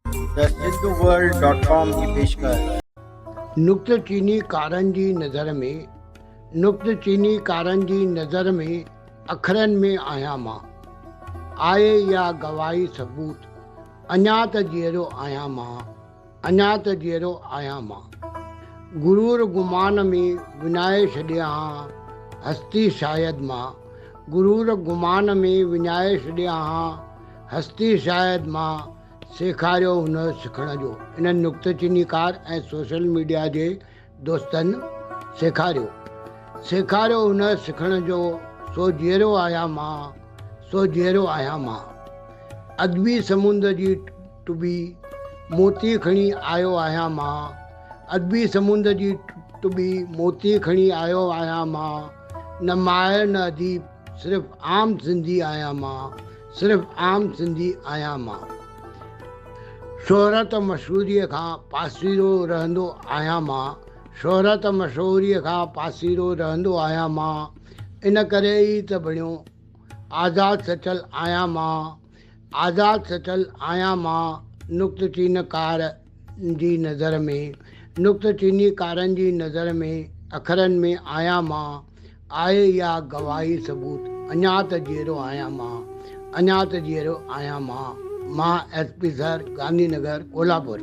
The सिंधुवर्ल्ड.com की पेशकश। नुक्त चीनी कारनि जी नज़र में, नुक्त चीनी कारनि जी नज़र में अखरनि में आहियां मां, आहे या गवाही सबूत, अञा त जीअरो आहियां मां, अञा त जीअरो आहियां मां। गुरूर गुमान में विञाए छॾिया हा हस्ती शायद मां, गुरूर गुमान में विञाए छॾिया हा हस्ती शायद मां, सेखारियो हुनर सिखण जो। इन नुक्त चीनीकार ऐं सोशल मीडिया जे दोस्तनि सेखारियो हुनर सिखण जो, सो जीअरो आहियां मां, सो जीअरो आहियां मां। अदबी समुंड जी टुॿी मोती खणी आयो आहियां मां, अदबी समुंड जी टुॿी मोती खणी आयो आहियां मां। न माहिर न अदीब, सिर्फ़ु आम सिंधी आहियां मां, सिर्फ़ु आम सिंधी आहियां मां। शोहरत मशहूरीअ खां पासीरो रहंदो आहियां मां, शोहरत मशहूरीअ खां पासीरो रहंदो आहियां मां। इन करे ई त बणियो आज़ाद सचल आहियां मां, आज़ाद सचल आहियां मां। नुक्त चीनीकार जी नज़र में, नुक्त चीनीकारनि जी नज़र में अखरनि में आहियां मां, आहे या गवाही सबूत, अञा त जीअरो आहियां मां, अञा त जीअरो आहियां मां। मां SP सर, गांधी नगर, कोल्हापुर।